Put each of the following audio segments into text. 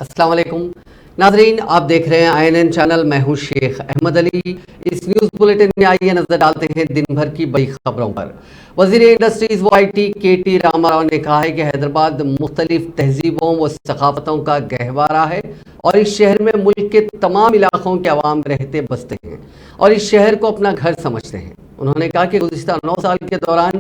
अस्सलाम वालेकुम नाजरीन, आप देख रहे हैं INN चैनल। मैं हूं शेख अहमद अली। इस न्यूज़ बुलेटिन में आइए नजर डालते हैं दिन भर की बड़ी खबरों पर। वज़ीर इंडस्ट्रीज व IT KT रामाराव ने कहा है कि हैदराबाद मुख्तलिफ तहजीबों व सकाफतों का गहवारा है और इस शहर में मुल्क के तमाम इलाकों के अवाम रहते बसते हैं और इस शहर को अपना घर समझते हैं। उन्होंने कहा कि गुज़िश्ता 9 साल के दौरान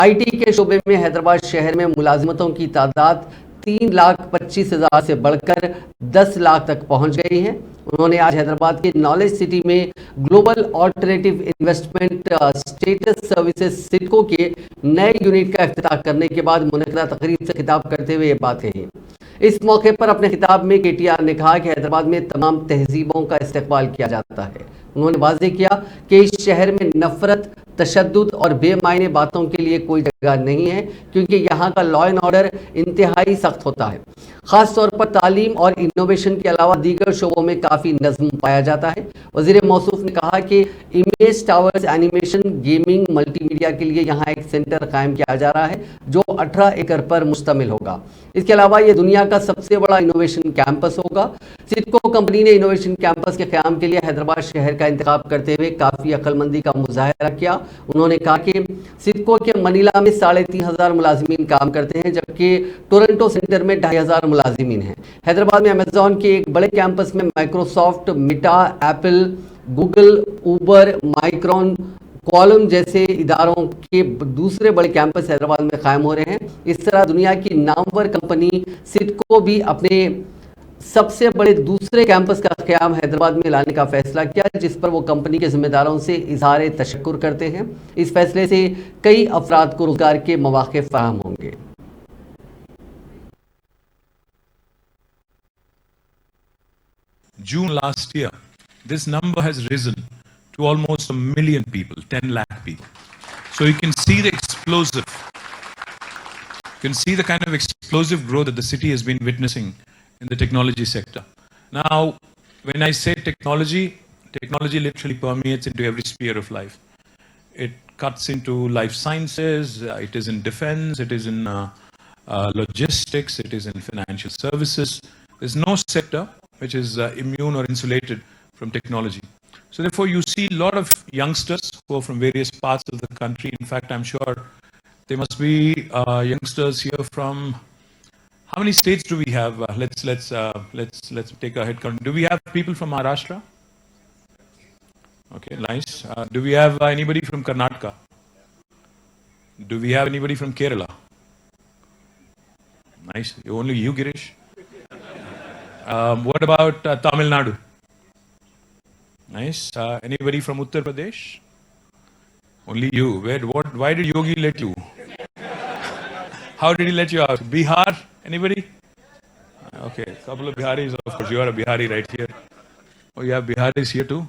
IT के शोबे में हैदराबाद शहर में मुलाजिमतों की तादाद 3,25,000 से बढ़कर 10 लाख तक पहुंच गई है। उन्होंने आज हैदराबाद के नॉलेज सिटी में global alternative investment status services CIDCO के नए यूनिट का इफ्तिताह करने के बाद मुनक़दा तकरीब से खिताब करते हुए ये बात कही। इस मौके पर अपने खिताब में KTR ने कहा कि हैदराबाद में तमाम तहजीबों का इस्तेक़बाल किया जाता है। उन्होंने वाज़ेह किया कि इस शहर में नफ़रत, तशद्दुद और बेमायने बातों के लिए कोई जगह नहीं है, क्योंकि यहाँ का लॉ एंड ऑर्डर इंतहाई सख्त होता है। ख़ास तौर पर तालीम और इनोवेशन के अलावा दीगर शोबों में काफ़ी नज़्म पाया जाता है। वज़ीर मौसूफ ने कहा कि image towers, animation, gaming, multimedia के लिए यहाँ एक सेंटर कायम किया जा रहा है जो 18 एकड़ पर मुश्तमिल होगा। इसके अलावा ये दुनिया का सबसे बड़ा इनोवेशन कैंपस होगा। सिडको कंपनी ने इनोवेशन कैंपस के क़याम के लिए हैदराबाद शहर का इंतखाब करते हुए काफ़ी अक्लमंदी का मुजाहरा किया। उन्होंने कहा कि सिडको के मनीला में 3,500 मुलाजिमीन काम करते हैं, जबकि टोरंटो सेंटर में 2,500 मुलाजिमीन हैं। हैदराबाद में अमेजॉन के एक बड़े कैंपस में Microsoft, Meta, Apple, Google, Uber, micron, column जैसे इदारों के दूसरे बड़े कैंपस हैदराबाद में कायम हो रहे हैं। इस तरह दुनिया की नामवर कंपनी सिडको भी अपने सबसे बड़े दूसरे कैंपस का क़याम हैदराबाद में लाने का फैसला किया, जिस पर वो कंपनी के जिम्मेदारों से इजहार तशक्कुर करते हैं। इस फैसले से कई अफराद को रोजगार के मौके फराहम होंगे। June last year, this number has risen to almost 1 million people, 10 lakh people. So you can see the kind of explosive growth that the city has been witnessing in the technology sector. Now, when I say technology literally permeates into every sphere of life. It cuts into life sciences, it is in defense, it is in logistics, it is in financial services. There's no sector which is immune or insulated from technology. So therefore, you see a lot of youngsters who are from various parts of the country. In fact, I'm sure there must be youngsters here from. How many states do we have? Let's take a head count. Do we have people from Maharashtra? Okay, nice. Do we have anybody from Karnataka? Do we have anybody from Kerala? Nice. Only you, Girish. What about Tamil Nadu? Nice. Anybody from Uttar Pradesh? Only you. Why did Yogi let you? How did he let you out? Bihar? Anybody? Okay, a couple of Biharis, of course. You are a Bihari right here. Oh, you have Biharis here too?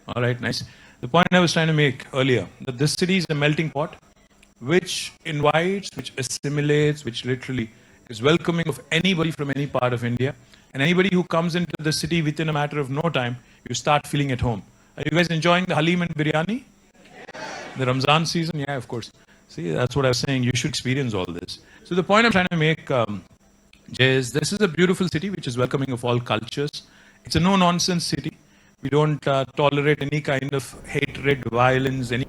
All right, nice. The point I was trying to make earlier, that this city is a melting pot, which invites, which assimilates, which literally is welcoming of anybody from any part of India. And anybody who comes into the city within a matter of no time, you start feeling at home. Are you guys enjoying the Halim and Biryani? The Ramzan season? Yeah, of course. See, that's what I was saying. You should experience all this. So the point I'm trying to make, Jay, is this is a beautiful city which is welcoming of all cultures. It's a no-nonsense city. We don't tolerate any kind of hatred, violence, any.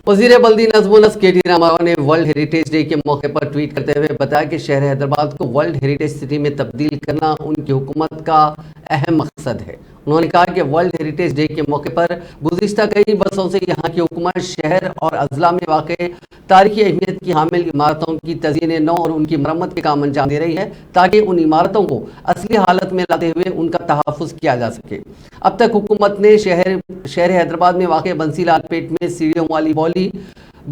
वज़ीर बल्दी नज़्म-ओ-नस्क KT Rama Rao ने world heritage day के मौके पर tweet करते हुए बताया कि शहर हैदराबाद को वर्ल्ड हेरिटेज सिटी में तब्दील करना उनकी हुकूमत का अहम मकसद है। उन्होंने कहा कि वर्ल्ड हेरिटेज डे के मौके पर गुज़िश्ता कई बरसों से यहाँ की हुकूमत शहर और अजला में वाक़े तारीख़ी अहमियत की हामिल इमारतों की तज़यीन नौ और उनकी मरम्मत के काम अंजाम दे रही है, ताकि उन इमारतों को असली हालत में लाते हुए उनका तहफ़्फ़ुज़ किया जा सके। अब तक हुकूमत ने शहर हैदराबाद में वाक़े बंसीलाल पेट में सीढ़ियों वाली बॉली,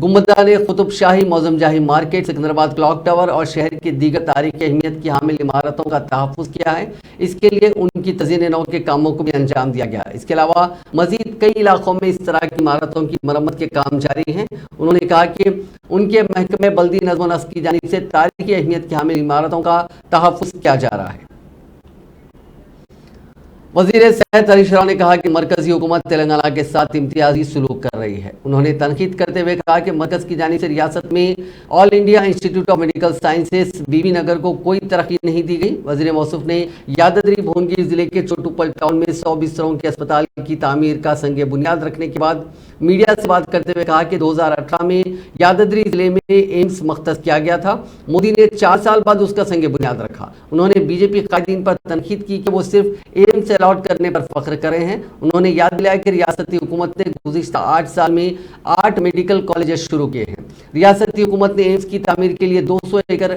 गुंबदान कुतुब शाही, मौज़म जाही मार्केट, सिकंदराबाद क्लॉक टावर और शहर की दीगर तारीख़ी अहमियत की हामिल इमारतों का तहफ़्फ़ुज़ किया है। इसके लिए उनकी तज़यीन नौ के कामों को भी अंजाम दिया गया। इसके अलावा मज़ीद कई इलाकों में इस तरह की इमारतों की मरम्मत के काम जारी हैं। उन्होंने कहा कि उनके महकमे बल्दी नज़्म-ओ-नस्क की जानिब से तारीख़ी अहमियत की हामिल इमारतों का तहफ़्फ़ुज़ किया जा रहा है। वजीर सेहत हरीश राव ने कहा कि मरकजी हुकूमत तेलंगाना के साथ इम्तियाजी सलूक कर रही है। उन्होंने तनकीद करते हुए कहा कि मरकज की जानिब से रियासत में All India Institute of Medical Sciences Bibinagar को कोई तरक्की नहीं दी गई। वजीर मौसूफ ने यादगिरी भुवनगिर जिले के चोटूपल टाउन में 100 बिस्तरों के अस्पताल की तामीर का संग बुनियाद रखने के बाद मीडिया से बात करते हुए कहा कि 2018 में यादगिरी जिले में एम्स मख्तस किया गया था। मोदी ने 4 साल बाद उसका संग बुनियाद रखा। उन्होंने बीजेपी कायदीन पर तनकीद की कि वो सिर्फ एम्स अलॉट करने पर फख्र कर रहे हैं। उन्होंने याद दिलाया कि रियासती हुकूमत ने गुज़िश्ता 8 साल में 8 मेडिकल कॉलेजेस शुरू किए हैं। रियासती हुकूमत ने एम्स की तामीर के लिए 200 एकड़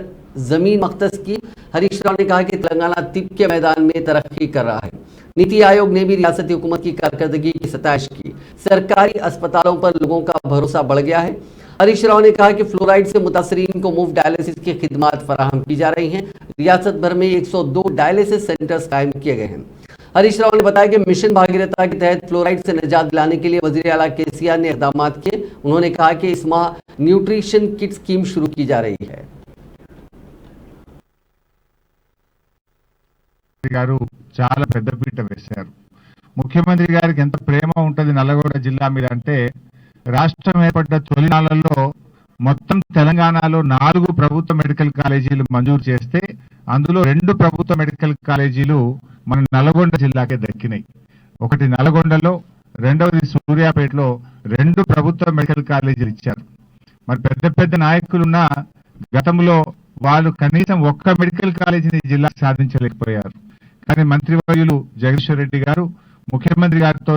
जमीन मख्तस की। हरीश राव ने कहा कि तेलंगाना तिब के मैदान में तरक्की कर रहा है। नीति आयोग ने भी रियासती हुकूमत की कारकर्दगी की सताइश की। सरकारी अस्पतालों पर लोगों का भरोसा बढ़ गया है। हरीश राव ने कहा कि फ्लोराइड से मुतासरीन को मुफ्त डायलिसिस की खिदमात फराहम की जा रही हैं। रियासत भर में 102 डायलिसिस सेंटर्स कायम किए गए हैं। हरीश राव ने बताया कि मिशन भागीरथ के तहत फ्लोराइड से निजात दिलाने के लिए वजीर आला केसीआर ने इक़दाम किए। उन्होंने कहा कि इस माह न्यूट्रिशन किट स्कीम शुरू की जा रही है। గారు చాలా పెద్ద పీట వేశారు. ముఖ్యమంత్రి గారికి ఎంత ప్రేమ ఉంటది నల్లగొండ జిల్లా మీద అంటే రాష్ట్రం ఏర్పడ్డ తొలినాళ్లలో మొత్తం తెలంగాణలో 4 ప్రభుత్వ మెడికల్ కాలేజీలు మంజూరు చేస్తే అందులో 2 ప్రభుత్వ మెడికల్ కాలేజీలు మన నల్లగొండ జిల్లాకే దక్కినాయి. ఒకటి నల్లగొండలో, రెండవది సూర్యాపేటలో 2 ప్రభుత్వ మెడికల్ కాలేజీలు ఇచ్చారు. మరి పెద్ద పెద్ద నాయకులున్న గతంలో వాళ్ళు కనీసం ఒక్క మెడికల్ కాలేజీని జిల్లాకు సాధించలేకపోయారు. కానీ మంత్రివర్యులు జగదీశ్వర్ రెడ్డి గారు ముఖ్యమంత్రి గారితో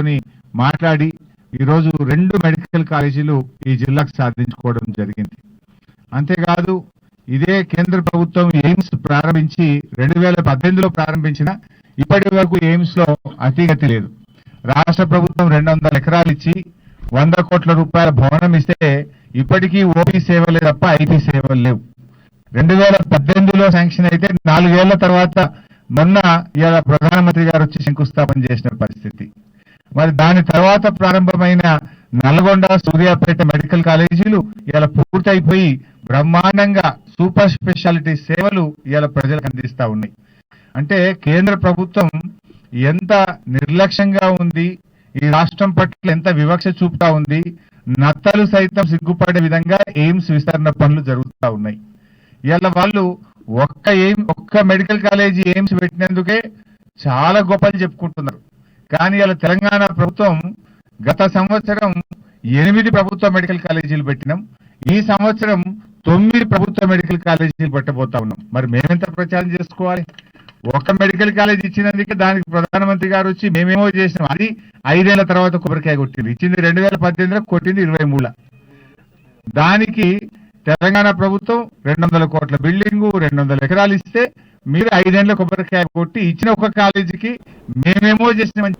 మాట్లాడి ఈరోజు 2 మెడికల్ కాలేజీలు ఈ జిల్లాకు సాధించుకోవడం జరిగింది. అంతేకాదు ఇదే కేంద్ర ప్రభుత్వం ఎయిమ్స్ ప్రారంభించి 2018లో ప్రారంభించిన ఇప్పటి వరకు ఎయిమ్స్ లో అతిగతి లేదు. రాష్ట్ర ప్రభుత్వం 200 ఎకరాలు ఇచ్చి 100 కోట్ల రూపాయల భవనం ఇస్తే ఇప్పటికీ ఓపీ సేవలే తప్ప ఐపీ సేవలు లేవు. 2018లో శాంక్షన్ అయితే 4 ఏళ్ల తర్వాత మొన్న ఇలా ప్రధానమంత్రి గారు వచ్చి శంకుస్థాపన చేసిన పరిస్థితి. మరి దాని తర్వాత ప్రారంభమైన నల్గొండ, సూర్యాపేట మెడికల్ కాలేజీలు ఇలా పూర్తయిపోయి బ్రహ్మాండంగా సూపర్ స్పెషాలిటీ సేవలు ఇలా ప్రజలకు అందిస్తా ఉన్నాయి. అంటే కేంద్ర ప్రభుత్వం ఎంత నిర్లక్ష్యంగా ఉంది, ఈ రాష్ట్రం పట్ల ఎంత వివక్ష చూపుతా ఉంది, నత్తలు సైతం సిగ్గుపడే విధంగా ఎయిమ్స్ విస్తరణ పనులు జరుగుతూ ఉన్నాయి. ఇలా వాళ్ళు ఒక్క మెడికల్ కాలేజీ ఎయిమ్స్ పెట్టినందుకే చాలా గొప్పలు చెప్పుకుంటున్నారు. కానీ ఇలా తెలంగాణ ప్రభుత్వం గత సంవత్సరం 8 ప్రభుత్వ మెడికల్ కాలేజీలు పెట్టినాం. ఈ సంవత్సరం 9 ప్రభుత్వ మెడికల్ కాలేజీలు పెట్టబోతా ఉన్నాం. మరి మేమెంత ప్రచారం చేసుకోవాలి? ఒక మెడికల్ కాలేజ్ ఇచ్చినందుకే దానికి ప్రధానమంత్రి గారు వచ్చి మేమేమో చేసినాం, అది 5 ఏళ్ల తర్వాత కొబ్బరికాయ కొట్టింది. ఇచ్చింది 2018లో, కొట్టింది 23లో. దానికి తెలంగాణ ప్రభుత్వం 200 కోట్ల బిల్డింగు, 200 ఎకరాలు ఇస్తే మీరు 5 ఏళ్ల కొబ్బరికాయ కొట్టి ఇచ్చిన ఒక కాలేజీకి మేమేమో చేసినామని.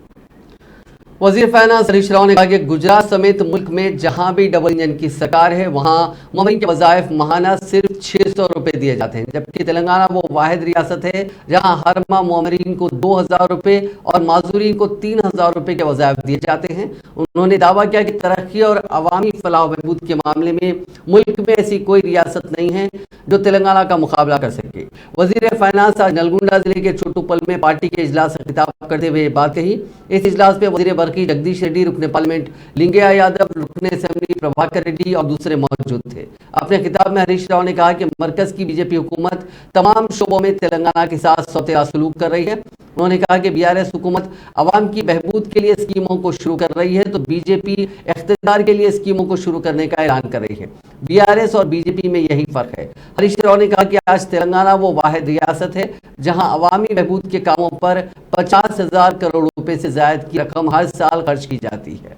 वजीर फाइनेंस हरीश राव ने कहा कि गुजरात समेत मुल्क में जहां भी डबल इंजन की सरकार है वहां मोमिन के वज़ाइफ माहाना सिर्फ 600 रुपए दिए जाते हैं, जबकि तेलंगाना वो वाहिद रियासत है जहां हर माह मोमिन को 2000 रुपए और माजूरीन को 3000 रुपए के वज़ाइफ दिए जाते हैं। उन्होंने दावा किया कि तरक्की और अवामी फलाह बहबूद के मामले में मुल्क में ऐसी कोई रियासत नहीं है जो तेलंगाना का मुकाबला कर सके। वजीर फाइनेंस आज नलगुंडा जिले के चोटूपल में पार्टी के इजलास से खिताब करते हुए बात कही। इस इजलास में वजीर बरकी जगदीश रेड्डी, रुकने पार्लियामेंट लिंगैया यादव, रुकने असेंबली प्रभाकर रेड्डी और दूसरे मौजूद थे। अपने खिताब में हरीश राव ने कहा कि मरकज की बीजेपी हुकूमत तमाम शोबों में तेलंगाना के साथ सौतेला सलूक कर रही है। उन्होंने कहा कि बीआरएस हुकूमत अवाम की बहबूद के लिए स्कीमों को शुरू कर रही है तो बीजेपी इख्तियार के लिए स्कीमों को शुरू करने का ऐलान कर रही है। बीआरएस और बीजेपी में यही फर्क है। हरीश राव ने कहा कि आज तेलंगाना वो वाहिद रियासत है जहां अवामी बहबूद के कामों पर 50,000 करोड़ रुपए से ज्यादा की रकम हर साल खर्च की जाती है।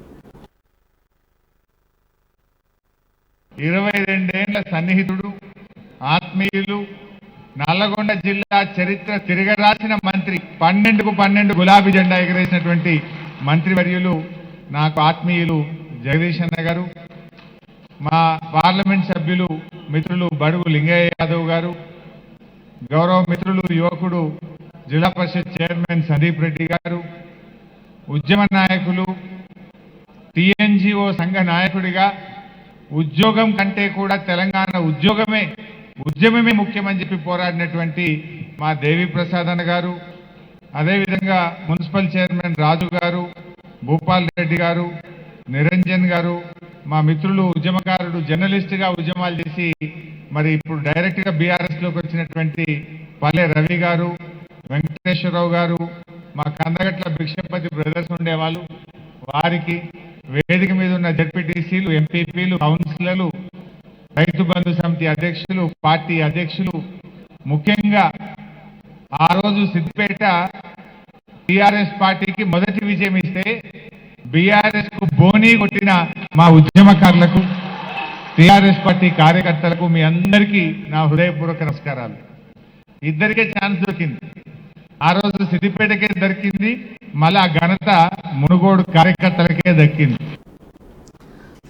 22 ఏళ్ల సన్నిహితుడు, ఆత్మీయులు, నల్లగొండ జిల్లా చరిత్ర తిరగరాసిన మంత్రి, 12కు 12 గులాబీ జెండా ఎగరేసినటువంటి మంత్రివర్యులు నాకు ఆత్మీయులు జగదీష్ అన్న గారు, మా పార్లమెంట్ సభ్యులు మిత్రులు బడుగు లింగయ్య యాదవ్ గారు, గౌరవ మిత్రులు యువకుడు జిల్లా పరిషత్ చైర్మన్ సందీప్ రెడ్డి గారు, ఉద్యమ నాయకులు, టీఎన్జిఓ సంఘ నాయకుడిగా ఉద్యోగం కంటే కూడా తెలంగాణ ఉద్యమమే ముఖ్యమని చెప్పి పోరాడినటువంటి మా దేవి ప్రసాద్ అన్న గారు, అదేవిధంగా మున్సిపల్ చైర్మన్ రాజు గారు, భూపాల్ రెడ్డి గారు, నిరంజన్ గారు, మా మిత్రులు ఉద్యమకారుడు జర్నలిస్టుగా ఉద్యమాలు చేసి మరి ఇప్పుడు డైరెక్ట్గా బీఆర్ఎస్లోకి వచ్చినటువంటి పల్లె రవి గారు, వెంకటేశ్వరరావు గారు, మా కందగట్ల భిక్షపతి బ్రదర్స్ ఉండేవాళ్ళు, వారికి వేదిక మీద ఉన్న జడ్పీటీసీలు, ఎంపీపీలు, కౌన్సిలర్లు, రైతు బంధు సమితి అధ్యక్షులు, పార్టీ అధ్యక్షులు, ముఖ్యంగా ఆ రోజు సిద్దిపేట టిఆర్ఎస్ పార్టీకి మొదటి విజయం ఇస్తే బీఆర్ఎస్ కు బోనీ కొట్టిన మా ఉద్యమకారులకు, టిఆర్ఎస్ పార్టీ కార్యకర్తలకు మీ అందరికీ నా హృదయపూర్వక నమస్కారాలు. ఇద్దరికే ఛాన్స్ దొరికింది. ఆ రోజు సిద్దిపేటకే దొరికింది, మళ్ళీ ఆ ఘనత మునుగోడు కార్యకర్తలకే దక్కింది.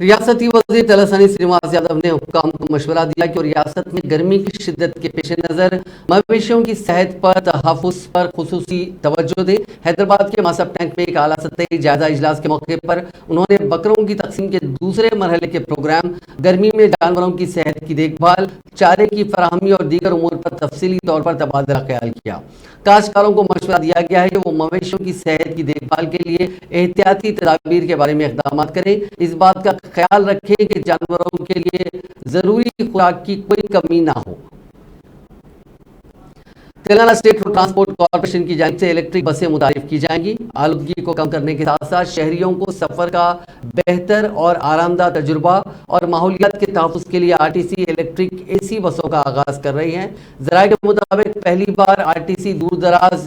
रियासती वजीर तलसानी श्रीनिवास यादव ने हुक्काम को मशवरा दिया कि रियासत में गर्मी की शिद्दत के पेश नज़र मवेशियों की सेहत पर तहफ़्फ़ुज़ पर खुसूसी तवज्जो दे। हैदराबाद के मासब टैंक में एक आला सतही जायजा इजलास के मौके पर उन्होंने बकरों की तकसीम के दूसरे मरहले के प्रोग्राम, गर्मी में जानवरों की सेहत की देखभाल, चारे की फराहमी और दीगर उमूर पर तफसीली तौर पर तबादला ख्याल किया। काश्तकारों को मशवरा दिया गया है कि वो मवेशियों की सेहत की देखभाल के लिए एहतियाती तदाबीर के बारे में इक़दाम करें। इस बात का ख्याल रखें कि जानवरों के लिए जरूरी खुराक की कोई कमी ना हो। Telangana state road transport corporation की जानिब से इलेक्ट्रिक बसें मुतारिफ की जाएंगी। आलूदगी को कम करने के साथ साथ शहरियों को सफर का बेहतर और आरामदाह तजुर्बा और माहौलियात के तहफ़्फ़ुज़ के लिए आरटीसी इलेक्ट्रिक एसी बसों का आगाज कर रही है। ज़राए के मुताबिक पहली बार आरटीसी दूर दराज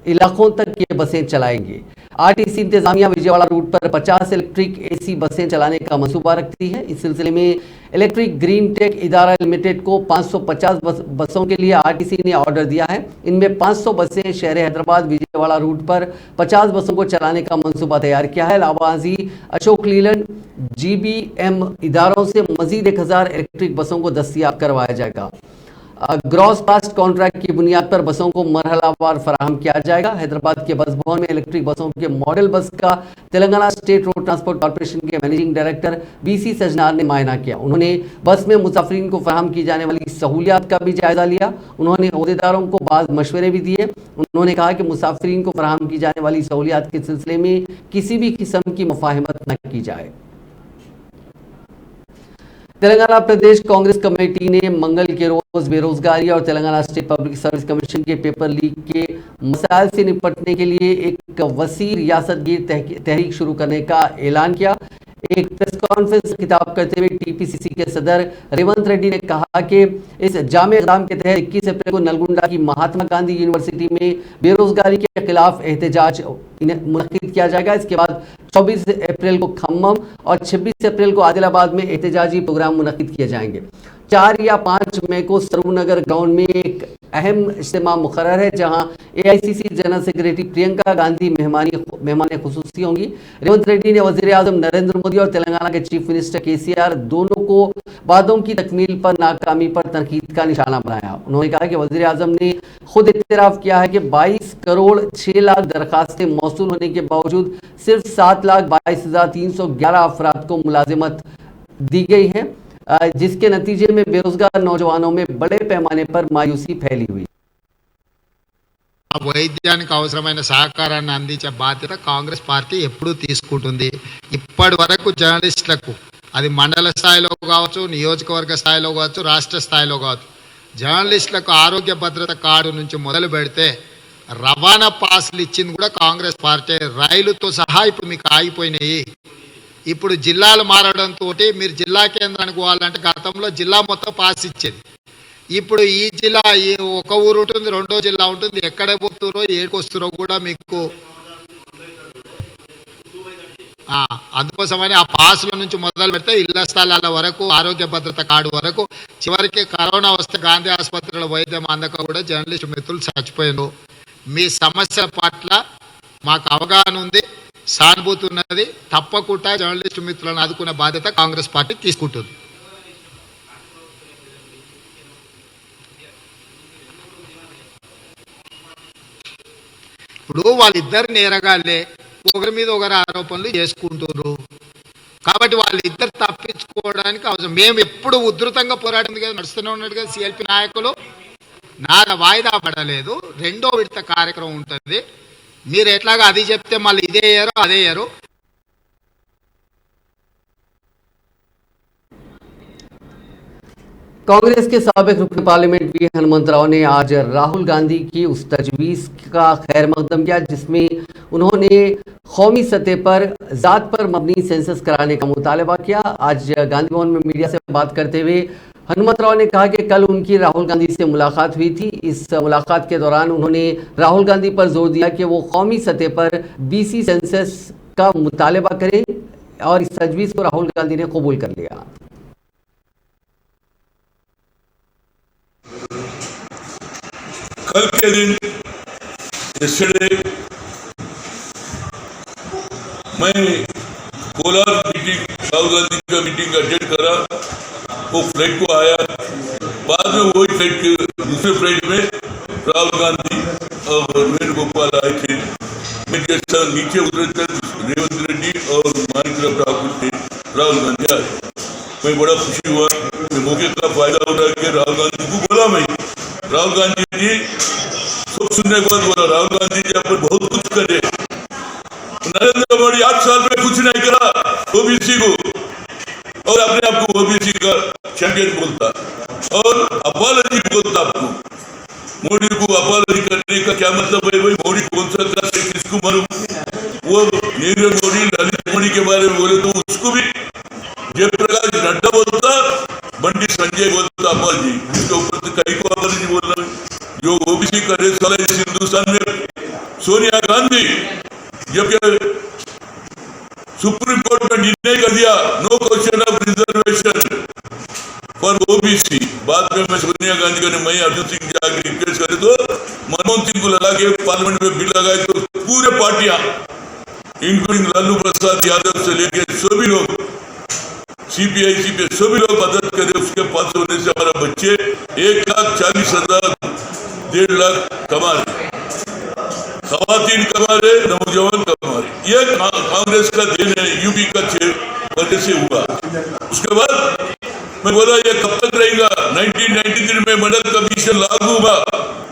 इलाकों तक ये बसें चलाएंगे। आरटीसी इंतजामिया विजयवाड़ा रूट पर 50 इलेक्ट्रिक एसी बसें चलाने का मंसूबा रखती है। इस सिलसिले में इलेक्ट्रिक ग्रीन टेक इदारा लिमिटेड को 550 बसों के लिए आरटीसी ने ऑर्डर दिया है। इनमें 500 बसें शहर हैदराबाद विजयवाड़ा रूट पर 50 बसों को चलाने का मंसूबा तैयार किया है। लावाजी, अशोक लीलैंड, जीबीएम इदारों से मजीद 1000 इलेक्ट्रिक बसों को दस्तयाब करवाया जाएगा। ग्रॉस कास्ट कॉन्ट्रैक्ट की बुनियाद पर बसों को मरहलावार फराहम किया जाएगा। हैदराबाद के बस भवन में इलेक्ट्रिक बसों के मॉडल बस का Telangana state road transport corporation के मैनेजिंग डायरेक्टर बीसी सजनार ने मायना किया। उन्होंने बस में मुसाफिरीन को फराहम की जाने वाली सहूलियात का भी जायजा लिया। उन्होंने अहदेदारों को बाज़ मशवरे भी दिए। उन्होंने कहा कि मुसाफिरीन को फराहम की जाने वाली सहूलियात के सिलसिले में किसी भी किस्म की मुफाहमत न की जाए। तेलंगाना प्रदेश कांग्रेस कमेटी ने मंगल के रोज बेरोजगारी और Telangana state public service commission के पेपर लीक के मसाइल से निपटने के लिए एक वसी रियासतगीर तहरीक शुरू करने का ऐलान किया। एक प्रेस कॉन्फ्रेंस में खिताब करते हुए टीपीसीसी के सदर रेवंत रेड्डी ने कहा कि इस जामे इक़दाम के तहत 21 अप्रैल को नलगुंडा की महात्मा गांधी यूनिवर्सिटी में बेरोजगारी के खिलाफ एहतजाज मुनक्किद किया जाएगा। इसके बाद 24 अप्रैल को खम्मम और 26 अप्रैल को आदिलाबाद में एहतजाजी प्रोग्राम मुनक्किद किए जाएंगे। 4 या 5 मई को सरूनगर ग्राउंड में एक अहम इज्तिमा मुकर्रर है, जहां AICC general secretary Priyanka Gandhi मेहमान खुसूसी होंगी। रेवंत रेड्डी ने वजीर आजम नरेंद्र मोदी और तेलंगाना के चीफ मिनिस्टर केसीआर दोनों को वादों की तकमील पर नाकामी पर तनकीद का निशाना बनाया। उन्होंने कहा कि वजीर आजम ने खुद इत्तराफ किया है कि 22 करोड़ 6 लाख दरखास्तें मौसूल होने के बावजूद सिर्फ 7,22,311 अफराद को मुलाजिमत दी गई है, जिसके नतीजे में बेरोजगार नौजवानों में बड़े पैमाने पर मायूसी फैली हुई। వైద్యానికి అవసరమైన సహకారాన్ని అందించే బాధ్యత కాంగ్రెస్ పార్టీ ఎప్పుడూ తీసుకుంటుంది. ఇప్పటి వరకు జర్నలిస్టులకు అది మండల స్థాయిలో కావచ్చు, నియోజకవర్గ స్థాయిలో కావచ్చు, రాష్ట్ర స్థాయిలో కావచ్చు, జర్నలిస్టులకు ఆరోగ్య భద్రత కార్డు నుంచి మొదలు పెడితే రవాణా పాసులు ఇచ్చింది కూడా కాంగ్రెస్ పార్టీ. రైలుతో సహా ఇప్పుడు మీకు ఆగిపోయినాయి. ఇప్పుడు జిల్లాలు మారడంతో మీరు జిల్లా కేంద్రానికి పోవాలంటే గతంలో జిల్లా మొత్తం పాస్ ఇచ్చేది. ఇప్పుడు ఈ జిల్లా ఒక ఊరు ఉంటుంది, రెండో జిల్లా ఉంటుంది. ఎక్కడ పోతురో ఏడుకొస్తురో కూడా మీకు అందుకోసమని ఆ పాసుల నుంచి మొదలు పెడితే ఇళ్ల స్థలాల వరకు, ఆరోగ్య భద్రత కార్డు వరకు, చివరికి కరోనా వస్తే గాంధీ ఆసుపత్రిలో వైద్యం అందక కూడా జర్నలిస్టు మిత్రులు చచ్చిపోయారు. మీ సమస్యల పట్ల మాకు అవగాహన ఉంది, సానుభూతి ఉన్నది. తప్పకుండా జర్నలిస్టు మిత్రులను ఆదుకునే బాధ్యత కాంగ్రెస్ పార్టీ తీసుకుంటుంది. ఇప్పుడు వాళ్ళిద్దరు నేరగాళ్ళే, ఒకరి మీద ఒకరు ఆరోపణలు చేసుకుంటున్నారు. కాబట్టి వాళ్ళిద్దరు తప్పించుకోవడానికి అవసరం. మేము ఎప్పుడు ఉధృతంగా పోరాటం కదా నడుస్తూనే ఉన్నాడు కదా సిఎల్పి నాయకులు. వాయిదా పడలేదు. రెండో విడత కార్యక్రమం ఉంటుంది. మీరు ఎట్లాగా అది చెప్తే మళ్ళీ ఇదే ఇయర్ అదే ఇయర్. कांग्रेस के साबिक रुकन पार्लियामेंट वी हनुमंत राव ने आज राहुल गांधी की उस तजवीज़ का खैर मकदम किया जिसमें उन्होंने कौमी सतह पर ज़ात पर मबनी सेंसस कराने का मुतालबा किया। आज गांधी भवन में मीडिया से बात करते हुए हनुमंत राव ने कहा कि कल उनकी राहुल गांधी से मुलाकात हुई थी। इस मुलाकात के दौरान उन्होंने राहुल गांधी पर जोर दिया कि वो कौमी सतह पर बीसी सेंसस का मुतालबा करें और इस तजवीज़ को राहुल गांधी ने कबूल कर लिया। कल के दिन yesterday मैं कोलार मीटिंग राहुल गांधी का मीटिंग अटेंड करा। वो फ्लाइट को आया, बाद में वही फ्लाइट के दूसरे फ्लाइट में राहुल गांधी और वेणुगोपाल आए थे। मेरे साथ नीचे उतरे थे रेवंत रेड्डी और मानिकराव ठाकुर थे। राहुल गांधी आए, मैं बड़ा खुशी हुआ। मौके का फायदा उठा के राहुल गांधी को बोला, मैं राहुल गांधी जी सब सुनने के बाद बोला राहुल गांधी जी अपन बहुत कुछ करे। नरेंद्र मोदी 8 साल में कुछ नहीं करा ओबीसी को, और अपने आप को ओबीसी का चैंपियन बोलता और अपॉलॉजी बोलता। आपको मोदी को अपॉलॉजी करने का क्या मतलब है भाई? मोदी कौन सा क्लास है किसको मालूम? वो नीरज मोदी ललित मोदी के बारे में बोले तो उसको भी जयप्रकाश नड्डा बोलता, बंडी संजय बोलता अपॉलॉजी। उसके ऊपर तो कहीं को अपॉलॉजी बोलना है। जो ओबीसी का रेस वाला इस हिंदुस्तान में सोनिया गांधी जबकि सुप्रीम कोर्ट में निर्णय कर दिया no question of reservation for OBC, बाद में मैं सोनिया गांधी का मैं अर्जुन सिंह जी आगे रिक्वेस्ट करे तो मनमोहन सिंह को लगा के पार्लियामेंट में बिल लगाए तो पूरे पार्टियां इंक्लूडिंग लालू प्रसाद यादव से लेके सभी लोग सीपीआई सीपीआई सभी लोग मदद करे। उसके पास होने से हमारा बच्चे 1,40,000 1.5 लाख कमा रहे, खवातीन कमा रहे, नौजवान कमा रहे। ये कांग्रेस का देन है, यूपी का वजह से हुआ। उसके बाद मैं बोला ये कब तक रहेगा? 1993 में मॉडल कमीशन लागू हुआ,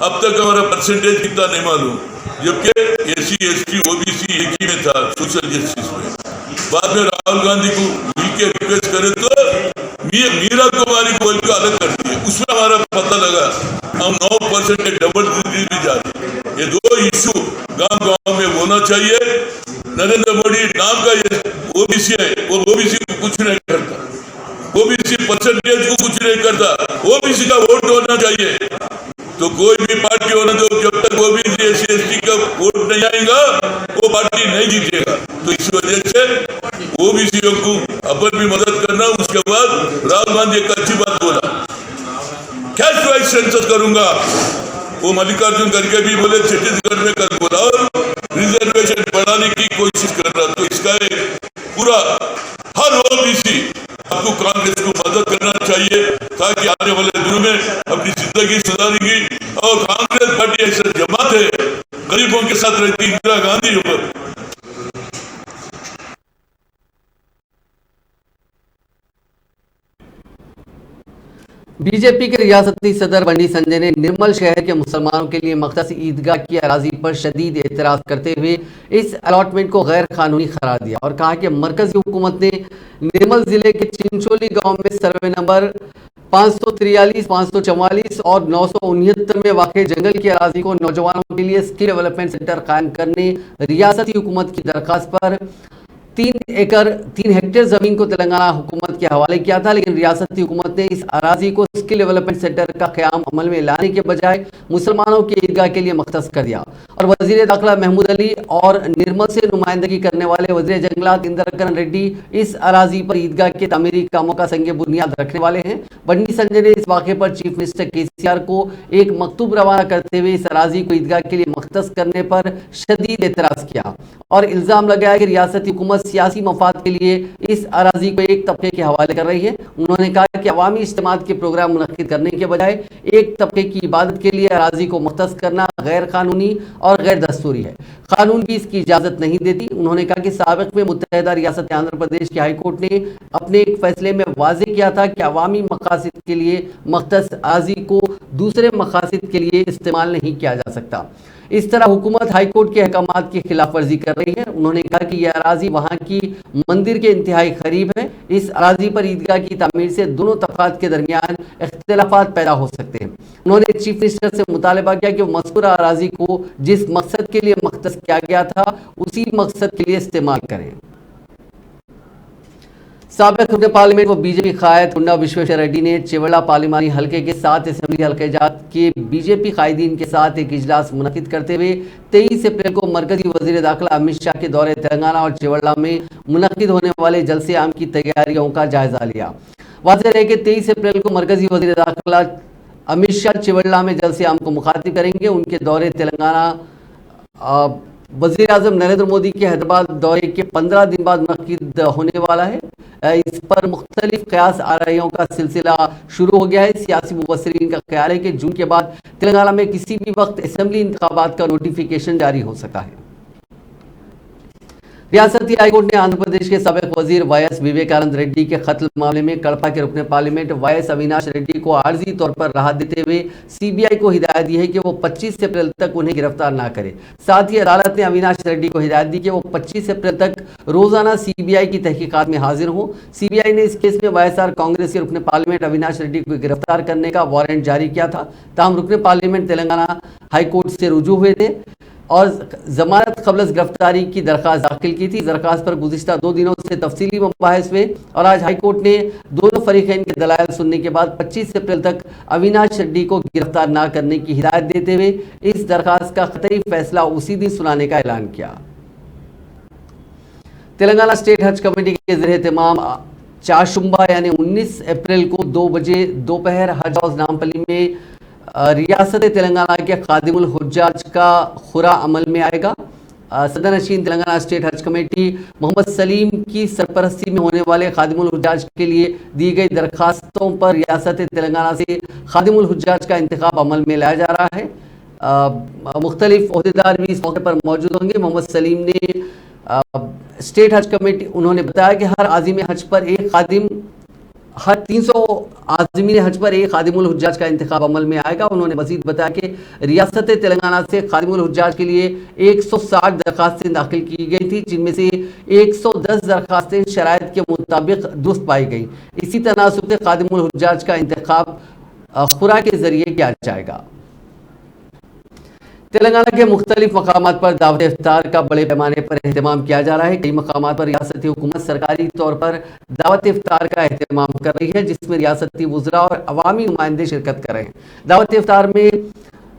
अब तक हमारा परसेंटेज कितना नहीं मालूम, जबकि एससी एसटी ओबीसी एक ही में था सोशल जस्टिस में। बाद में राहुल गांधी को मिलकर रिक्वेस्ट करे तो मीरा कुमारी को अलग कर दिए, उसमें हमारा पता लगा हम 9% डबल भी जा रहे। ये दो इशू गांव गांव में होना चाहिए। नरेंद्र मोदी नाम का ये ओबीसी है, वो ओबीसी को कुछ नहीं करता, ओबीसी परसेंटेज को कुछ नहीं करता। ओबीसी का वोट होना चाहिए तो कोई भी पार्टी होना दो, जब तक ओबीसी एससी एसटी का वोट नहीं आएगा वो पार्टी नहीं जीतेगा। तो इस वजह से ओबीसीओ को अपन भी मदद करना। उसके बाद राहुल गांधी एक अच्छी बात बोला, कैश वाइज सेंसस करूंगा। वो मल्लिकार्जुन खड़गे भी बोले छत्तीसगढ़ में कर बोला और रिजर्वेशन बढ़ाने की कोशिश कर रहा। तो इसका एक पूरा हर ओबीसी आपको कांग्रेस को मदद करना चाहिए ताकि आने वाले दिनों में अपनी जिंदगी सुधारेगी। और कांग्रेस पार्टी ऐसा जमात है गरीबों के साथ रहती, इंदिरा गांधी ऊपर बीजेपी के रियासती सदर बंडी संजय ने निर्मल शहर के मुसलमानों के लिए मखदस ईदगाह की अराजी पर शदीद एतराज करते हुए इस अलॉटमेंट को गैर कानूनी करार दिया और कहा कि मरकजी हुकूमत ने निर्मल जिले के चिंचोली गांव में सर्वे नंबर 543, 544 और 969 में वाक़ जंगल की अराजी को नौजवानों के लिए स्किल डेवलपमेंट सेंटर कायम करने रियासती हुकूमत की दरख्वास्त पर 3 हेक्टेयर जमीन को तेलंगाना हुकूमत के हवाले किया था, लेकिन रियासती हुकूमत ने इस अराजी को स्किल डेवलपमेंट सेंटर का क़याम अमल में लाने के बजाय मुसलमानों के ईदगाह के लिए मख्तस कर दिया। और वज़ीर दाखिला महमूद अली और निर्मल से नुमाइंदगी करने वाले वज़ीर जंगलात इंद्रकरण रेड्डी इस अराजी पर ईदगाह के तामीरी कामों का संग बुनियाद रखने वाले हैं। बंडी संजय ने इस वाक़े पर चीफ मिनिस्टर केसीआर को एक मकतूब रवाना करते हुए इस अराजी को ईदगाह के लिए मख्तस करने पर शदीद एतराज़ किया और इल्ज़ाम लगाया कि रियासती हुकूमत सियासी मफाद के लिए इस अराजी को एक तबके के हवाले कर रही है। उन्होंने कहा कि अवामी इज्तिमात के प्रोग्राम मुनक्किद करने के बजाय एक तबके की इबादत के लिए अराजी को मुख्तस करना गैर कानूनी और गैर दस्तूरी है, कानून भी इसकी इजाज़त नहीं देती। उन्होंने कहा कि साबिक़ में मुत्तहिदा रियासत आंध्र प्रदेश के हाई कोर्ट ने अपने एक फैसले में वाजे किया था कि अवामी मकासद के लिए मख्तस अराजी को दूसरे मकासद के लिए इस्तेमाल नहीं किया जा सकता। इस तरह हुकूमत हाईकोर्ट के अहकामात की खिलाफ वर्जी कर रही है। उन्होंने कहा कि यह अराजी वहाँ की मंदिर के इंतहाई करीब है। इस अराजी पर ईदगाह की तामीर से दोनों तबकात के दरमियान इख्तिलाफात पैदा हो सकते हैं। उन्होंने चीफ मिनिस्टर से मुतालबा किया कि वो मज़कूरा अराजी को जिस मकसद के लिए मख्तस किया गया था उसी मकसद के लिए इस्तेमाल करें। साबिक रुकन पार्लियामेंट व बीजेपी कायद हुंडा विश्वेश्वर रेड्डी ने चिवड़ा पार्लिमानी हल्के के 7 असेंबली हल्के जात के बीजेपी कायदीन के साथ एक इजलास मुनक़िद करते हुए 23 अप्रैल को मरकजी वज़ीर दाखिला अमित शाह के दौरे तेलंगाना और चिवड़ा में मुनक़िद होने वाले जलसे आम की तैयारियों का जायजा लिया। वाज़ेह है कि 23 अप्रैल को मरकजी वज़ीर दाखिला अमित शाह चिवड़ा में जलसे आम को मुखातिब करेंगे। उनके दौरे तेलंगाना वज़ीर आज़म नरेंद्र मोदी के हैदराबाद दौरे के 15 दिन बाद मुनक़िद होने वाला है। इस पर मुख्तलिफ क़यास आराइयों का सिलसिला शुरू हो गया है। सियासी मुबस्सिरीन का ख्याल है कि जून के बाद तेलंगाना में किसी भी वक्त असेंबली इंतखाबात का नोटिफिकेशन जारी हो सकता है। रियासती हाईकोर्ट ने आंध्र प्रदेश के साबिक वजीर वाईएस विवेकानंद रेड्डी के कत्ल मामले में कड़पा के रुकने पार्लियामेंट वाईएस अविनाश रेड्डी को आर्जी तौर पर राहत देते हुए सीबीआई को हिदायत दी है कि वो 25 अप्रैल तक उन्हें गिरफ्तार ना करे। साथ ही अदालत ने अविनाश रेड्डी को हिदायत दी कि वो 25 अप्रैल तक रोजाना सीबीआई की तहकीकात में हाजिर हों। सीबीआई ने इस केस में वाईएसआर कांग्रेस के रुकने पार्लियामेंट अविनाश रेड्डी को गिरफ्तार करने का वारंट जारी किया था। ताहम रुकने पार्लियामेंट तेलंगाना हाईकोर्ट से रुजू हुए थे और जमानत कबल गिरफ्तारी की दरखास्त दाखिल की थी। दरखास्त पर गुज़िश्ता 2 दिनों से तफसीली मुबाहिस हुए और आज हाईकोर्ट ने दोनों फरीकैन के दलाइल सुनने के बाद 25 अप्रैल तक अविनाश रेड्डी को गिरफ्तार न करने की हिदायत देते हुए इस दरखास्त का क़तई फैसला उसी दिन सुनाने का ऐलान किया। तेलंगाना स्टेट हज कमेटी के ज़रिए तमाम चाशुम्बा यानी 19 अप्रैल को 2 बजे दोपहर हज हाउस नामपल्ली में रियासत तेलंगाना के खादिमुल हुज्जाज का खुरा अमल में आएगा। सदर नशीन तेलंगाना स्टेट हज कमेटी मोहम्मद सलीम की सरपरस्ती में होने वाले खादिमुल हुज्जाज के लिए दी गई दरखास्तों पर रियासत तेलंगाना से खादिमुल हुज्जाज का इंतखाब अमल में लाया जा रहा है। मुख्तलिफ ओहदेदार भी इस मौके पर मौजूद होंगे। मोहम्मद सलीम ने स्टेट हज कमेटी उन्होंने बताया कि हर आज़िम हज पर एक खादिम हर 300 आज़मीन हज पर एक खादिमुल हुज्जाज का इंतखाब अमल में आएगा। उन्होंने मजीद बताया कि रियासत तेलंगाना से खादिमुल हुज्जाज के लिए 160 दरखास्तें दाखिल की गई थी, जिनमें से 110 दरखास्तें शराइत के मुताबिक दुरुस्त पाई गई। इसी तनासुब से खादिमुल हुज्जाज का इंतखाब खुरा के जरिए किया जाएगा। तेलंगाना के मुख्तलिफ मकामात पर दावत इफ्तार का बड़े पैमाने पर एहतमाम किया जा रहा है। कई मकामात पर रियासती हुकूमत सरकारी तौर पर दावत इफ्तार का एहतमाम कर रही है, जिसमें रियासती वुज़रा और अवामी नुमाइंदे शिरकत कर रहे हैं। दावत इफ्तार में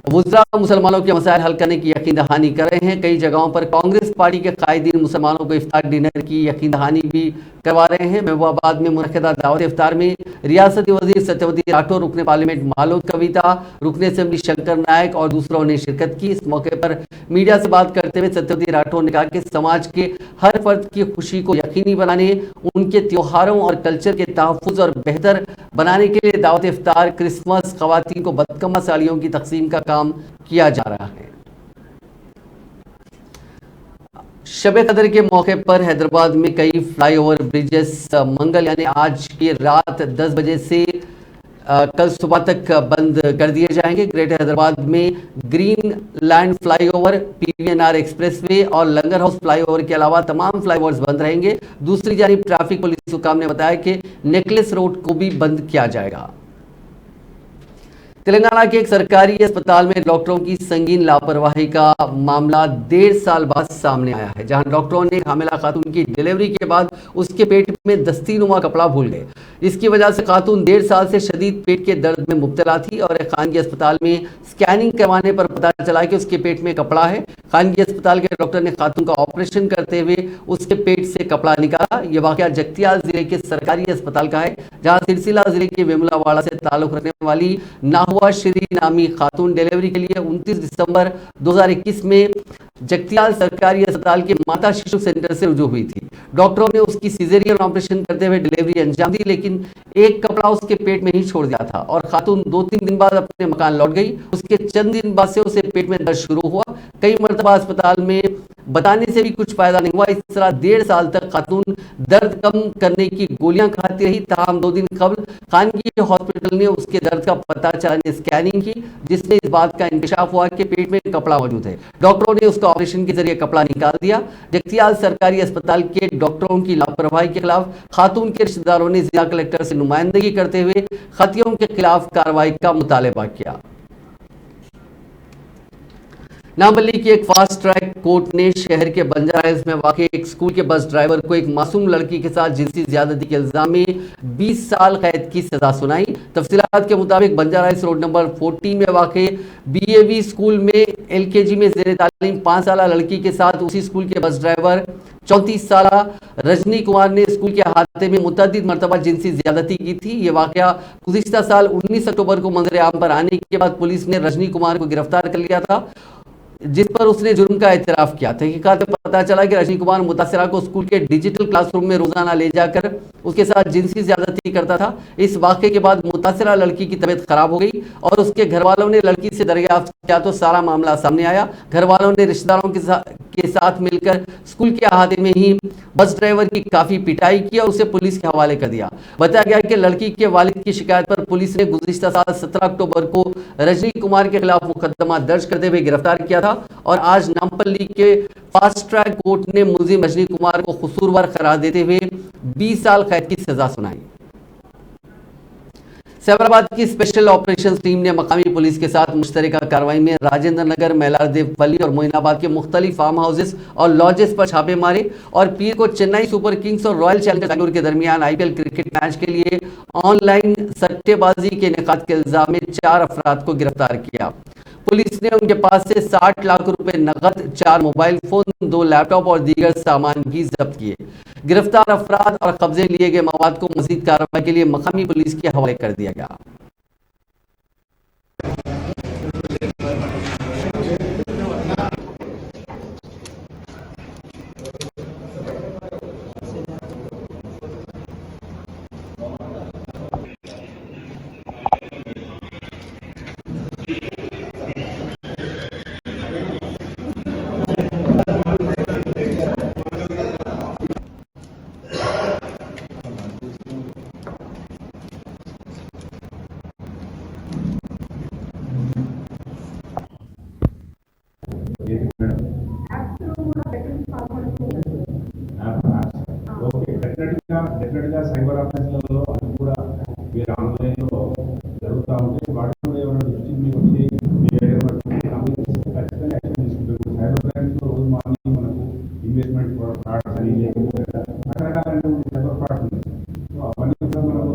वुज़रा मुसलमानों के मसाइल हल करने की यकीन दहानी कर रहे हैं। कई जगहों पर कांग्रेस पार्टी के कायदीन मुसलमानों को इफ्तार डिनर की यकीन दहानी भी करवा रहे हैं। महबूबाबाद में मुनक़िदा दावत इफ्तार में रियासती वज़ीर सत्यवती राठौर, रुकने पार्लियामेंट मालोद कविता, रुकने असेंबली शंकर नायक और दूसरों ने शिरकत की। इस मौके पर मीडिया से बात करते हुए सत्यवती राठौर ने कहा कि समाज के हर फर्द की खुशी को यकीनी बनाने, उनके त्योहारों और कल्चर के तहफ़्फ़ुज़ और बेहतर बनाने के लिए दावत इफ्तार, क्रिसमस, ख़वातीन को बदकमा साड़ियों की तकसीम का काम किया जा रहा है। शब कदर के मौके पर हैदराबाद में कई फ्लाईओवर ब्रिजेस मंगल यानी आज की रात 10 बजे से कल सुबह तक बंद कर दिए जाएंगे। ग्रेटर हैदराबाद में green land flyover, PVNR expressway और लंगर हाउस फ्लाईओवर के अलावा तमाम फ्लाईओवर्स बंद रहेंगे। दूसरी जानिब ट्रैफिक पुलिस हुकाम ने बताया कि नेकलेस रोड को भी बंद किया जाएगा। तेलंगाना के एक सरकारी अस्पताल में डॉक्टरों की संगीन लापरवाही का मामला 1.5 साल बाद सामने आया है, जहां डॉक्टरों ने हामिला खातून की डिलीवरी के बाद उसके पेट में दस्तीनुमा कपड़ा भूल गए। इसकी वजह से खातून 1.5 साल से शदीद पेट के दर्द में मुब्तला थी और एक खानगी अस्पताल में स्कैनिंग करवाने पर पता चला कि उसके पेट में कपड़ा है। खानगी अस्पताल के डॉक्टर ने खातून का ऑपरेशन करते हुए उसके पेट से कपड़ा निकाला। यह वाकया जगतियाल जिले के सरकारी अस्पताल का है, जहाँ सिलसिला जिले के वेमुलावाड़ा से ताल्लुक रखने वाली नाहुआ श्री नामी खातून डिलीवरी के लिए 29 दिसंबर 2021 में जगतियाल सरकारी अस्पताल के माता शिशु सेंटर से रुजू हुई थी। डॉक्टरों ने उसकी सिजेरियन ऑपरेशन करते हुए डिलीवरी अंजाम दी, लेकिन एक कपड़ा उसके पेट में ही छोड़ दिया था और खातून 2-3 दिन बाद अपने मकान लौट गई। उसके चंद दिन बाद से उसे पेट में दर्द शुरू हुआ। कई मरतबा अस्पताल में बताने से भी कुछ फायदा नहीं हुआ। इस तरह 1.5 साल तक खातून दर्द कम करने की गोलियां खाती रही। ताहम 2 दिन कबल खानगी हॉस्पिटल ने उसके दर्द का पता चलाने स्कैनिंग की, जिसमें इस बात का इंकशाफ हुआ कि पेट में कपड़ा मौजूद है। डॉक्टरों ने उसका ऑपरेशन के जरिए कपड़ा निकाल दिया। जगतियाल सरकारी अस्पताल के डॉक्टरों की लापरवाही के खिलाफ खातून के रिश्तेदारों ने जिला कलेक्टर से नुमाइंदगी करते हुए खतियों के खिलाफ कार्रवाई का मुतालबा किया। नामबल्ली की एक फास्ट ट्रैक कोर्ट ने शहर के बंजारा हिल्स में वाक़ एक स्कूल के बस ड्राइवर को एक मासूम लड़की के साथ जिनसी ज्यादती के इल्जाम में 20 साल कैद की सजा सुनाई। तफसीलात के मुताबिक बंजारा हिल्स रोड नंबर 14 में वाक़ BAV स्कूल में LKG में जेर तालीम 5 साल लड़की के साथ उसी स्कूल के बस ड्राइवर 34 साल रजनी कुमार ने स्कूल के अहाते में मुतअद्दिद मरतबा जिनसी ज्यादती की थी। ये वाकया गुज़िश्ता साल 19 अक्टूबर को मंजर आम पर आने के बाद पुलिस ने रजनी कुमार को गिरफ्तार कर लिया था, जिस पर उसने जुर्म का एतराफ किया। तहकीकात में पता चला कि रजनी कुमार मुतासिरा को स्कूल के डिजिटल क्लासरूम में रोजाना ले जाकर उसके साथ जिनसी ज्यादती करता था। इस वाक़े के बाद मुतासिरा लड़की की तबीयत खराब हो गई और उसके घर वालों ने लड़की से दरियाफ्त किया तो सारा मामला सामने आया। घर वालों ने रिश्तेदारों के साथ मिलकर स्कूल के अहाते में ही बस ड्राइवर की काफी पिटाई की और उसे पुलिस के हवाले कर दिया। बताया गया कि लड़की के वालिद की शिकायत पर पुलिस ने गुज़िश्ता साल 17 अक्टूबर को रजनी कुमार के खिलाफ मुकदमा दर्ज करते हुए गिरफ्तार किया था और आज नामपल्ली के फास्ट ट्रैक कोर्ट ने मुलजिम रजनी कुमार को कसूरवार करार देते हुए 20 साल कैद की सजा सुनाई। सैबराबाद की स्पेशल ऑपरेशन टीम ने मकामी पुलिस के साथ मुश्तरका कार्रवाई में राजेंद्र नगर, मैलारदेवपल्ली और मोइनाबाद के मुख्तलिफ फार्म हाउसेस और लॉजेस पर छापे मारे और पीर को चेन्नई सुपर किंग्स और रॉयल चैलेंजर्स बैंगलोर के दरमियान IPL क्रिकेट मैच के लिए ऑनलाइन सट्टेबाजी के इनेकाद के इल्जाम में 4 अफराद को गिरफ्तार किया। पुलिस ने उनके पास से 60 लाख रुपए नकद, 4 मोबाइल फोन, 2 लैपटॉप और दीगर सामान भी जब्त किए। गिरफ्तार अफराद और कब्जे लिए गए मवाद को मजीद कार्रवाई के लिए मकामी पुलिस के हवाले कर दिया गया। డెఫినెట్గా సైబర్ ఆఫెన్స్లలో అది కూడా మీరు ఆన్లైన్లో జరుగుతూ ఉంటే వాటి కూడా ఏమైనా దృష్టికి మీకు వచ్చి మీ ఖచ్చితంగా యాక్షన్ తీసుకుంటారు. సైబర్ క్రైమ్స్లో రోజు మార్నింగ్ మనకు ఇన్వెస్ట్మెంట్ ఫ్రాడ్స్ అని రకరకాలైనటువంటి సైబర్ ఫ్రాడ్స్ ఉన్నాయి. సో అవన్నీ కూడా మనకు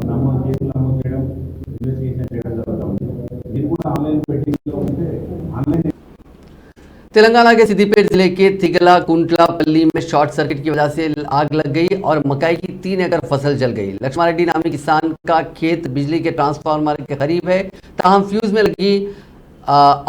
కేసులు నమోదు చేయడం, ఇన్వెస్టిగేషన్ చేయడం జరుగుతూ ఉంది. ఇది కూడా ఆన్లైన్ బెట్టింగ్లో ఉంటే ఆన్లైన్ तेलंगाना के सिद्दीपेट जिले के थिगला कुंटलापल्ली में शॉर्ट सर्किट की वजह से आग लग गई और मकई की 3 एकड़ फसल जल गई। लक्ष्मण रेड्डी नामी किसान का खेत बिजली के ट्रांसफार्मर के करीब है, ताहम फ्यूज में लगी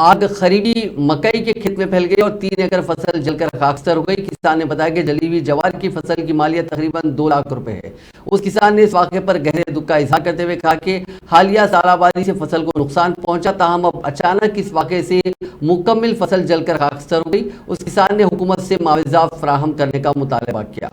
आग खरीदी मकई के खेत में फैल गई और 3 एकड़ फसल जलकर खाकस्तर हो गई। किसान ने बताया कि जली हुई जवार की फसल की मालियत तकरीबन 2 लाख रुपए है। उस किसान ने इस वाक़े पर गहरे दुख का इजहार करते हुए कहा कि हालिया सालाबारी से फसल को नुकसान पहुंचा, ताहम अब अचानक इस वाक़े से मुकम्मल फसल जलकर खाकस्तर हो गई। उस किसान ने हुकूमत से मुआवजा फराहम करने का मुतालबा किया।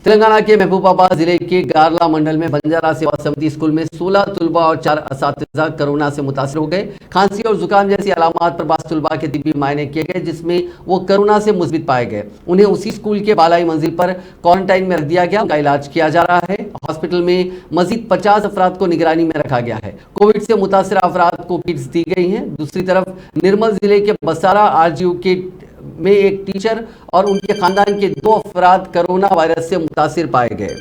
तेलंगाना के महबूबाबाद जिले के गारला मंडल में बंजारा सेवा समिति स्कूल में 16 तलबा और 4 असातिज़ा कोरोना से मुतासर हो गए। खांसी और जुकाम जैसी अलामात पर बास तलबा के तिब्बी मायने किए गए, जिसमें वो कोरोना से मुस्बित पाए गए। उन्हें उसी स्कूल के बालाई मंजिल पर क्वारंटाइन में रख दिया गया, उनका इलाज किया जा रहा है। हॉस्पिटल में मजीद 50 अफराद को निगरानी में रखा गया है। कोविड से मुतासर अफराद को किट्स दी गई हैं। दूसरी तरफ निर्मल जिले के बसारा RGU के में एक टीचर और उनके खानदान के 2 अफराद कोरोना वायरस से मुतासिर पाए गए।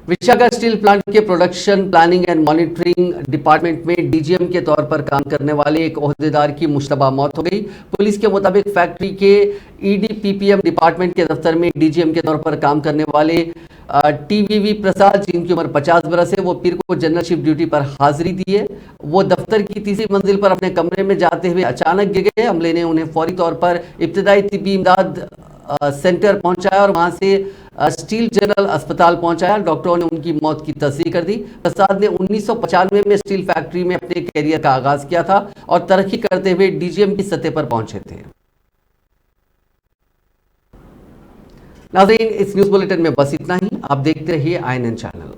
विशाखा स्टील प्लांट के production planning and monitoring department में DGM के तौर पर काम करने वाले एक ओहदेदार की मुश्तबा मौत हो गई। पुलिस के मुताबिक फैक्ट्री के EDPPM डिपार्टमेंट के दफ्तर में DGM के तौर पर काम करने वाले TVV प्रसाद, जिनकी उम्र 50 बरस है, वो पीर को जनरल शिफ्ट ड्यूटी पर हाजिरी दी है। वो दफ्तर की तीसरी मंजिल पर अपने कमरे में जाते हुए अचानक गिर गए। अमले ने उन्हें फौरी तौर पर इब्तदाई तिब्बी इमदाद सेंटर पहुंचाया और वहां से स्टील जनरल अस्पताल पहुंचाया। डॉक्टरों ने उनकी मौत की तस्दीक कर दी। प्रसाद ने 1995 में स्टील फैक्ट्री में अपने कैरियर का आगाज किया था और तरक्की करते हुए डीजीएम की सतह पर पहुंचे थे। नाज़रीन, इस न्यूज बुलेटिन में बस इतना ही। आप देखते रहिए INN चैनल।